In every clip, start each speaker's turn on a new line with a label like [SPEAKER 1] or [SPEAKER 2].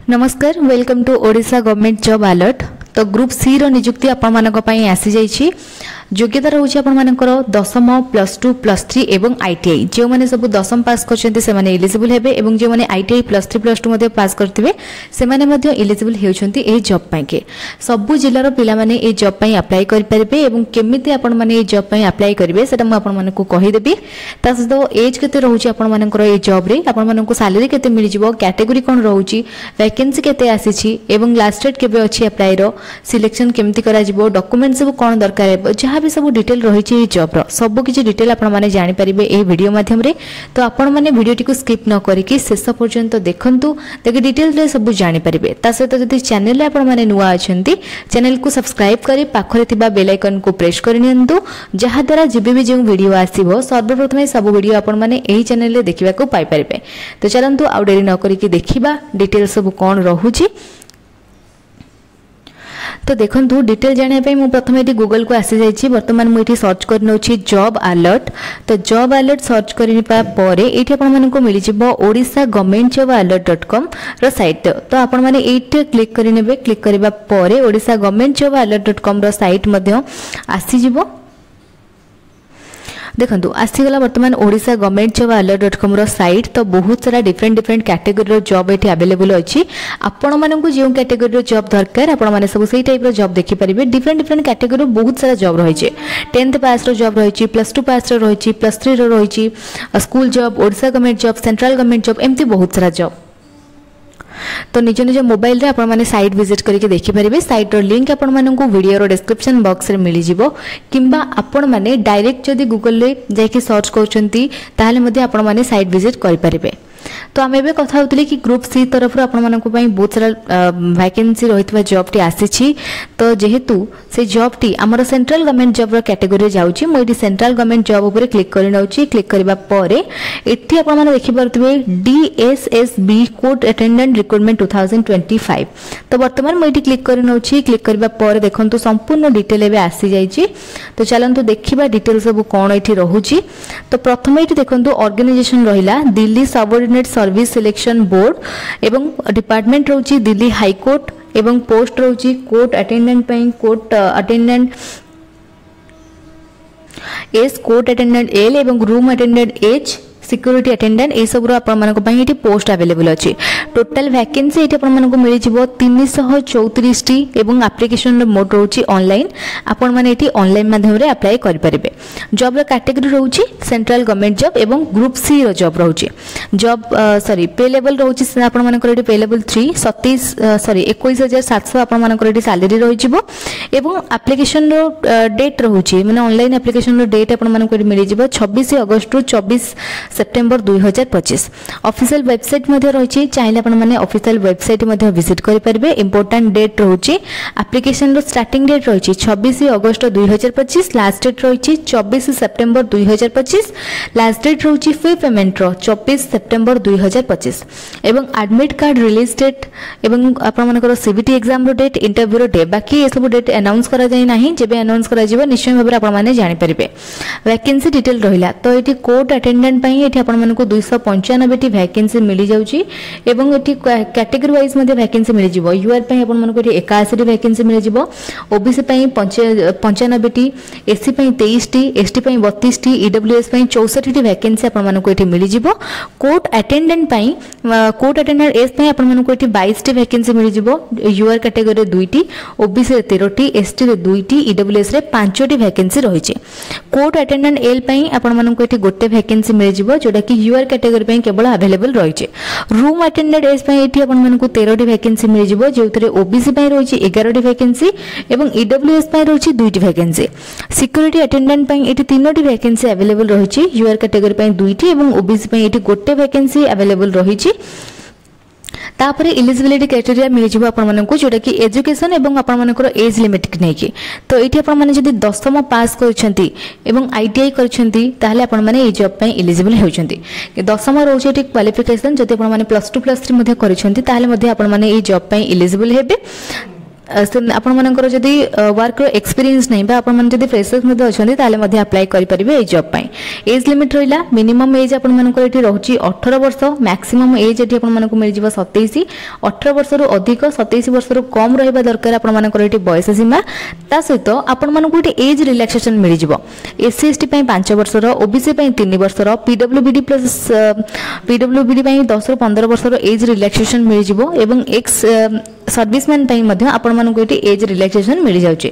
[SPEAKER 1] नमस्कार welcome to Odisha government job alert. तो group C रो नियुक्ति आपण मानक पई आसी जाईछि। योग्यता रहउछि आपण मानकर 10th +2 +3 एवं आईटीआई जो माने सब 10th पास करछन्ते से माने एलिजिबल हेबे एवं जो माने आईटीआई +3 +2 मध्ये पास करथिबे से माने मध्ये एलिजिबल हेउछन्ती ए जॉब पई के। सब जिल्लार पिला माने ए जॉब पई अप्लाई करि परिबे एवं केमिति आपण माने ए जॉब पई अप्लाई करिवे सेटा म आपण मानकु कहि देबी। तास तो एज केते रहउछि आपण मानकर ए जॉब रे आपण मानकु सैलरी केते मिलि जिवो, कैटेगरी कोन रहउछि, वैकेंसी केते आसीछि एवं लास्ट डेट केबे अछि अप्लाई रो, सिलेक्शन केमिति करा जिवो, डॉक्यूमेंट सब कोन दरकार हे, जहां भी सब डिटेल रही जॉब रो सब किसी डिटेल आपण माने जानि परिबे ए वीडियो माध्यम रे। तो आपण माने वीडियो टी को स्किप न करिकि शेष पर्यंत देखंतु ताकि डिटेल रे सब जानि परिबे। ता सहित जदि चैनल रे आपण माने नुवा अछंती चैनल को सब्सक्राइब करी पाखरे थिबा बेल आइकन को प्रेस करि नियंतु, जहा द्वारा जेबे भी जो वीडियो आसीबो सर्वप्रथम सब वीडियो आपण माने एही चैनल रे देखिबा को पाई परिबे। तो चलंतु आउ देरी न करिकि देखिबा डिटेल सब कोन रहूची। तो देखंतु डिटेल जाने पे मु प्रथम एटी गूगल को आसी जाईछि। वर्तमान मु एटी सर्च कर नउछि जॉब अलर्ट। तो जॉब अलर्ट सर्च करिपा परे एठी आपण माने को मिलि जिवो ओडिशा गवर्नमेंट जॉब अलर्ट.com रो साइट। तो आपण माने एठी क्लिक करि नेबे। क्लिक करिबा परे ओडिशा गवर्नमेंट जॉब अलर्ट.com रो साइट मध्ये आसी जिवो। देखंतु आसीगला वर्तमान ओडिशा गवर्नमेंट जॉब अलर्ट.com रो साइट। तो बहुत सारा डिफरेंट कैटेगरी रो जॉब एठी अवेलेबल अछि। आपण मानकु जे कैटेगरी रो जॉब दरकार आपण माने सब सेही टाइप रो जॉब देखि परिबे। डिफरेंट कैटेगरी रो बहुत सारा जॉब रहै छै। 10th पास रो जॉब रहै छै, +2 पास रो रहै छै, +3 रो रहै छै, school job, Odisha government job, central government job, एम्ति बहुत सारा जॉब। तो निज निज मोबाइल रे आपण माने साइट विजिट करके देखि परिबे। साइट रो लिंक आपण मानकु वीडियो रो डिस्क्रिप्शन बॉक्स रे मिलि जिवो, किंबा आपण माने डायरेक्ट जदी गूगल रे जाके सर्च करचंती ताहाले मध्ये आपण माने साइट विजिट करि परिबे। तो आम एबे कथा होतले कि ग्रुप सी तरफ आपण मानकु पई बहुत सारा वैकेंसी रहितबा जॉब टी आसीछि। तो जेहेतु से जॉब टी हमर सेंट्रल गवर्नमेंट जॉब रो कैटेगरी जाउछि, मु एटी सेंट्रल गवर्नमेंट जॉब ऊपर क्लिक करि नउछि। क्लिक करिबा परे एठी आपण माने देखि परतबे डीएसएसबी कोड अटेंडेंट रिक्रूटमेंट 2025। तो वर्तमान मु एटी क्लिक करि नउछि। क्लिक करिबा परे देखंतु संपूर्ण डिटेल एबे आसी जाइछि। तो चलंतु देखिबा डिटेल सब कोन एठी रहउछि। तो प्रथम एठी देखंतु ऑर्गेनाइजेशन रहिला Delhi subordinate service selection board एवं डिपार्टमेंट रहउछि दिल्ली हाई कोर्ट एवं पोस्ट रहउछि कोर्ट अटेंडेंट पई court attendant S, court attendant L एवं room attendant H, security attendant ए सब रो आपण मानको पई एठी पोस्ट अवेलेबल अछि। टोटल वैकेंसी एठी आपण मानको मिलि जिवो 334 टी एवं एप्लीकेशन रो मोड रहउछि ऑनलाइन। आपण माने एठी ऑनलाइन माध्यम रे अप्लाई करि परिबे। जॉब रो कैटेगरी रहउछि सेंट्रल गवर्नमेंट जॉब एवं ग्रुप सी रो जॉब रहउछि। जॉब पे लेवल रहउछि आपण मानको एठी पे लेवल 3 21700 आपण मानको एठी सैलरी रहि जिवो एवं एप्लीकेशन रो डेट रहउछि माने ऑनलाइन एप्लीकेशन रो डेट आपण मानको एठी मिलि जिवो 26 अगस्त टू 24 सेप्टेम्बर 2025। ऑफिशियल वेबसाइट मध्ये रहिछि, चाहिले आपण माने ऑफिशियल वेबसाइट मध्ये विजिट करि परिबे। इंपोर्टेंट डेट रहुछि एप्लीकेशन रो स्टार्टिंग डेट रहिछि 26 अगस्त 2025, लास्ट डेट रहिछि 24 सेप्टेम्बर 2025, लास्ट डेट रहुछि फी पेमेंट रो 24 सेप्टेम्बर 2025 एवं एडमिट कार्ड रिलीज डेट एवं आपण मानकर सीबीटी एग्जाम रो डेट, इंटरव्यू रो डेट। बाकी ए सब डेट अनाउंस करा जाय नाही, जेबे अनाउंस करा जिवो निश्चय भाबरे आपण माने जानि परिबे। वैकेंसी डिटेल रहिला। तो एठी कोर्ट अटेंडेंट पई एठी आपण मानको 295 टी वैकेंसी मिलि जाउची एवं एठी कैटेगरी वाइज मध्ये वैकेंसी मिलि जिवो। यूआर पई आपण मानको एठी 81 टी वैकेंसी मिलि जिवो, ओबीसी पई 95 टी, एससी पई 23 टी, एसटी पई 32 टी, ईडब्ल्यूएस पई 64 टी वैकेंसी आपण मानको एठी मिलि जिवो। कोर्ट अटेंडेंट एस पई आपण मानको एठी 22 टी वैकेंसी मिलि जिवो। यूआर कैटेगरी रे 2 टी, ओबीसी रे 13 टी, एसटी रे 2 टी, ईडब्ल्यूएस रे 5 टी वैकेंसी रहिছে। कोर्ट अटेंडेंट एल पई आपण मानको एठी गोटे वैकेंसी मिलि जिवो जोटा कि यूआर कैटेगरी पे केवल अवेलेबल रहिছে। रूम अटेंडेंट एस पे एठी आपण मानकु 13 टी वैकेंसी मिलि जिवो, जेउतरे ओबीसी पे रहिছে 11 टी वैकेंसी एवं ईडब्ल्यूएस पे रहिছে 2 टी वैकेंसी। सिक्योरिटी अटेंडेंट पे एठी 3 टी वैकेंसी अवेलेबल रहिছে, यूआर कैटेगरी पे 2 टी एवं ओबीसी पे एठी गोटे वैकेंसी अवेलेबल रहिছে। तापरे एलिजिबिलिटी क्राइटेरिया मिल जिवो आपण मानकु जोटा कि एजुकेशन एवं आपण मानकर एज लिमिट नै कि। तो एठी आपण माने जदी 10th पास करछंती एवं आईटीआई करछंती ताहले आपण माने ए जॉब पय एलिजिबल हेउछंती। 10th रोचे एठी क्वालिफिकेशन जदी आपण माने +2 +3 मध्ये करछंती ताहले मध्ये आपण माने ए जॉब पय एलिजिबल हेबे। आपण मानकर जदि वर्क एक्सपीरियंस नहीं बा आपण मन जदि फ्रेशर्स मध्ये अछंती ताले मध्ये अप्लाई करि परिबे ए जॉब पई। एज लिमिट रहिला मिनिमम एज आपण मानकर एठी रहउची 18 वर्ष, मैक्सिमम एज एठी आपण मानकु मिल जिवो 27। 18 वर्ष रु अधिक 27 वर्ष रु कम रहिबा दरकार आपण मानकर एठी बयस सीमा। ता सहित आपण मानकु एठी एज रिलैक्सेशन मिल जिवो। एससी एसटी पई 5 वर्ष रो, ओबीसी पई 3 वर्ष रो, पीडब्ल्यूबीडी प्लस पीडब्ल्यूबीडी पई 10 रु 15 वर्ष रो एज रिलैक्सेशन मिल जिवो एवं एक्स सर्विसमैन पई मध्ये आपण मानकु एठी एज रिलैक्सेशन मिल जाउची।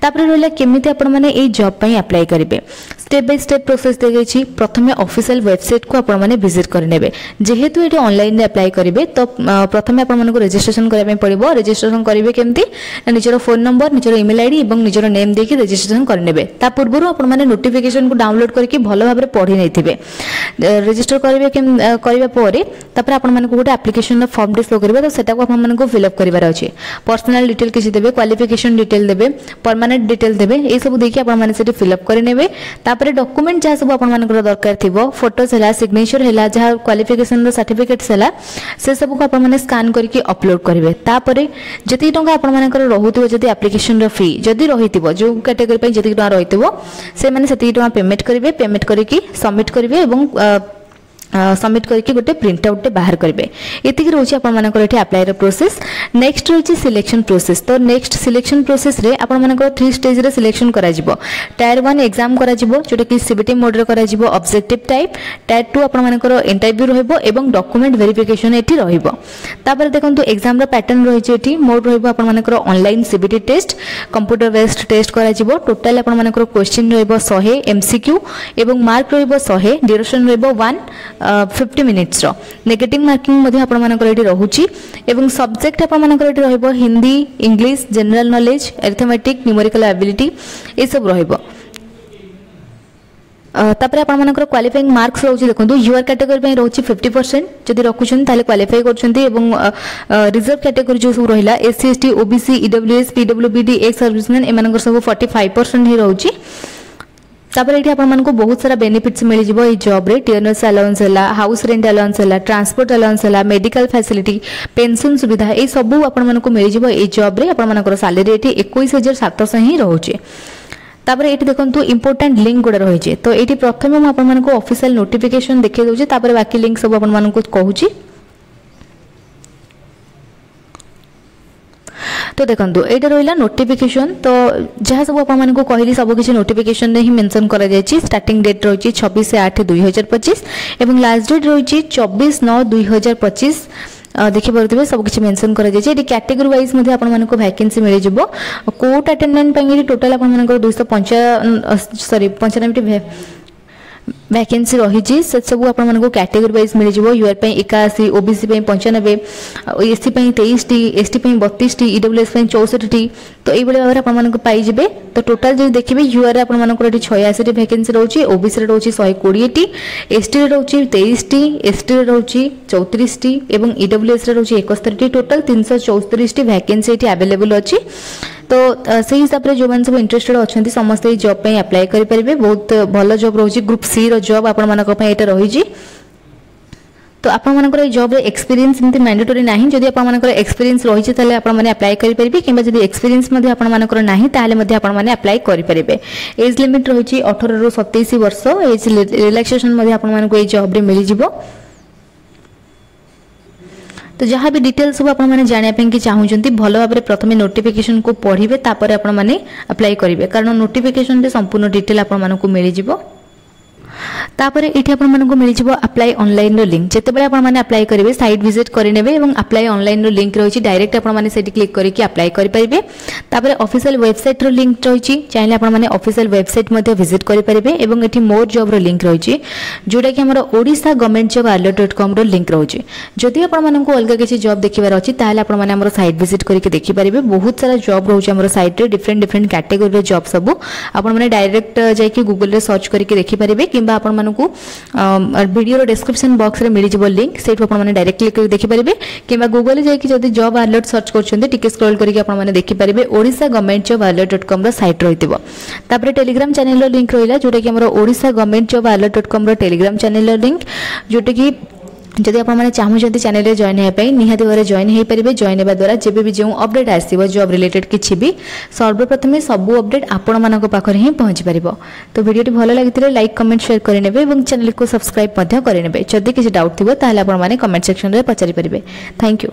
[SPEAKER 1] तापर रहला केमिति आपण माने ए जॉब पई अप्लाई करिवे। स्टेप बाय स्टेप प्रोसेस देगेछि। प्रथमे ऑफिशियल वेबसाइट को आपण माने विजिट करनेबे। जेहेतु एठी ऑनलाइन रे अप्लाई करिवे तो प्रथमे आपण मानकु रजिस्ट्रेशन करबे पड़िबो। रजिस्ट्रेशन करिवे केमिति निजरो फोन नंबर, निजरो ईमेल आईडी एवं निजरो नेम देके रजिस्ट्रेशन करनेबे। ता पूर्वरु आपण माने नोटिफिकेशन को डाउनलोड करके भलो भाबरे पढि नैथिबे। रजिस्टर करिवे करिवा परे तापर आपण मानकु गोटे एप्लीकेशन फॉर्म डिस्प्ले करबे। तो सेटा को आपण मानकु फिल अप करिवार अछि। पर्सनल डिटेल किछि देबे, क्वालिफिकेशन डिटेल देबे, परमानेंट डिटेल देबे। ए सब देखि आपण माने सेठी फिल अप करि नेबे। तापर डॉक्यूमेंट जहा सब आपण मानकर दरकार थिबो, फोटोस हैला, सिग्नेचर हैला, जहा क्वालिफिकेशन रो सर्टिफिकेट्स हैला, से सब को आपण माने स्कैन करके अपलोड करिवे। तापर जति टंका आपण मानकर रहुथिबो, जति एप्लीकेशन रो फी जति रहिथिबो, जो कैटेगरी पई जति टंका रहिथिबो से माने सेति टंका पेमेंट करिवे। पेमेंट करके सबमिट करिवे एवं सबमिट करके गोटे प्रिंट आउट बाहर करेंगे। ये रोचे आपर अप्लाई प्रोसेस। नेक्स्ट रही सिलेक्शन प्रोसेस। तो नेक्स्ट सिलेक्शन प्रोसेस रे आपण मानकर 3 स्टेज रे सिलेक्शन करा जिवो। टायर 1 एग्जाम करा जिवो, जोटा कि सीबीटी मोड रे करा जिवो, ऑब्जेक्टिव टाइप। टायर 2 आपण मानकर इंटरव्यू रहइबो एवं डॉक्यूमेंट वेरिफिकेशन एठी रहिबो। तापर देखंतु एग्जाम रो पैटर्न रहिछि। एठी मोड रहिबो आपण मानकर online CBT test, computer based test करा जिवो। टोटल आपण मानकर क्वेश्चन रहिबो 100 एमसीक्यू एवं मार्क रहिबो 100। ड्यूरेशन रहिबो 50 मिनिट्स रो। नेगेटिव मार्किंग मध्ये आपण मानकर एठी रहउची एवं सब्जेक्ट आपण मानकर एठी रहइबो Hindi, English, general knowledge, arithmetic, numerical ability ए सब रहइबो। तापर आपण मानकर क्वालिफाइंग मार्क्स रहउची। देखंतु यूआर कैटेगरी पय रहउची 50%। जदि रखुछन ताले क्वालिफाई करछन्ती एवं रिजर्व कैटेगरी जो सब रहिला एससी एसटी, ओबीसी, ईडब्ल्यूएस, पीडब्ल्यूबीडी, एक्स सर्विसमैन ए मानकर सब 45% ही रहउची। तापर एठी आपण मानको बहुत सारा बेनिफिट्स मिल जिवो ए जॉब रे। टियरनेस अलाउंस हला, हाउस रेंट अलाउंस हला, ट्रांसपोर्ट अलाउंस हला, मेडिकल फैसिलिटी, पेंशन सुविधा ए सब आपण मानको मिल जिवो ए जॉब रे। आपण मानकर सैलरी एठी 21700 ही रहउची। तापर एठी देखंतु इंपोर्टेंट लिंक गोडा रहिजे। तो एठी प्रथमे हम आपण मानको ऑफिशियल नोटिफिकेशन देखै दउची, तापर बाकी लिंक सब आपण मानको कहूची। तो देखंतु एटा रहिला नोटिफिकेशन। तो जहाँ सब आपण मानको कहली सब किछि नोटिफिकेशन रे ही मेंशन करा जायछि। स्टार्टिंग डेट रहिछि 26/8/2025 एवं लास्ट डेट रहिछि 24/9/2025। देखि परथिबे सब किछि मेंशन करा जायछि। एटी कैटेगरी वाइज मध्ये आपण मानको वैकेंसी मिल जिवो। कोर्ट अटेंडेंट पई टोटल आपण मानको 295 वैकेंसी रही। से सब आपण मानको कैटेगरी वाइज मिल जिवो। यूआर पई 81, ओबीसी पई 95, एससी पई 23 टी, एसटी पई 32 टी, ईडब्ल्यूएस पई 64 टी। तो एई बले भाबरे आपण मानको पाई जिवे। तो टोटल जे देखिबे यूआर आपण मानको एटी 86 टी वैकेंसी रहउची, ओबीसी रे रहउची 120 टी, एसटी रे रहउची 23 टी, एसटी रे रहउची 34 टी एवं ईडब्ल्यूएस रे रहउची 71 T. Total 334 T vacancy eighty available अछि। तो से हिसाब से जो मैंने सब इंटरेस्टेड अच्छा समस्त जॉब पे अप्लाई करेंगे। बहुत भल जॉब रही। ग्रुप सी रो जॉब आपण मानक रही। तो आपण मानकर जॉब रे एक्सपीरियंस एमती मैंडेटरी नाही। जदि आपण मानकर एक्सपीरियंस रही ताले आपण माने अप्लाई करि परिबे, किबा जदि एक्सपीरियंस मध्ये आपण मानकर नाही ताले मध्ये आपण माने अप्लाई करि परिबे। एज लिमिट रही 18 रु 27 वर्ष। एज रिलैक्सेशन मध्ये आपण मानक ए जॉब रे मिल जिवो। तो जहाँ भी डिटेल्स सब आपण माने जानिया पे कि चाहूचंती भलो भाबरे प्रथमे नोटिफिकेशन को पढिबे, तापर आपण माने अप्लाई करिवे। कारण नोटिफिकेशन रे संपूर्ण डिटेल आपण मानकु मिल जिवो। तापर एठी आपण मानकु मिल जिवो अप्लाई ऑनलाइन रो लिंक। जेते बेले आपण माने अप्लाई करिवे साइट विजिट करि नेबे एवं अप्लाई ऑनलाइन रो लिंक रहिछि। डायरेक्ट आपण माने सेठी क्लिक करिकि अप्लाई करि परिबे। तापर ऑफिशियल वेबसाइट रो लिंक रहिछि। चाहिले आपण माने ऑफिशियल वेबसाइट मध्ये विजिट करि परिबे एवं एठी मोर जॉब रो लिंक रहिछि, जोटा कि हमर ओडिसा गवर्नमेंट जॉब alert.com रो लिंक रहिछि। जदि आपण मानकु अलगा किछि जॉब देखिबार अछि ताले आपण माने हमर साइट विजिट करिकि देखि परिबे। बहुत सारा जॉब रहिछि हमर साइट रे। डिफरेंट कैटेगरी रो जॉब सब आपण माने डायरेक्ट जाइकि गूगल रे सर्च करिकि देखि परिबे, किबा आपण मानकु वीडियो रो डिस्क्रिप्शन बॉक्स रे मिल जिवो लिंक। सेठ आपण माने डायरेक्ट क्लिक करि देखि परिबे, किबा गूगल रे जाइकि जदि जॉब अलर्ट सर्च करछन्ते टिके स्क्रॉल करिकि आपण माने देखि परिबे ओडिसा गवर्नमेंट जॉब alert.com रो साइट रहितबो। तापर टेलीग्राम चैनल रो लिंक रहिला, जोटा कि हमर ओडिसा गवर्नमेंट जॉब alert.com रो टेलीग्राम चैनल रो लिंक, जोटा कि जदि आपने चाहते चैनल में जॉइन होगापी निहाती भाव जॉइन हो पारे जॉइन होगा द्वारा जब भी जो अपडेट आसो जॉब रिलेटेड किसी भी सर्वप्रथम सबू अपडेट आपण मान पाखे ही पहुँची पार। तो वीडियो भल लगी लाइक कमेंट शेयर करेंगे और चैनल को सब्सक्राइब करेंगे। जदि किसी डाउट थी आपने कमेंट सेक्शन में पचारि पारे। Thank you.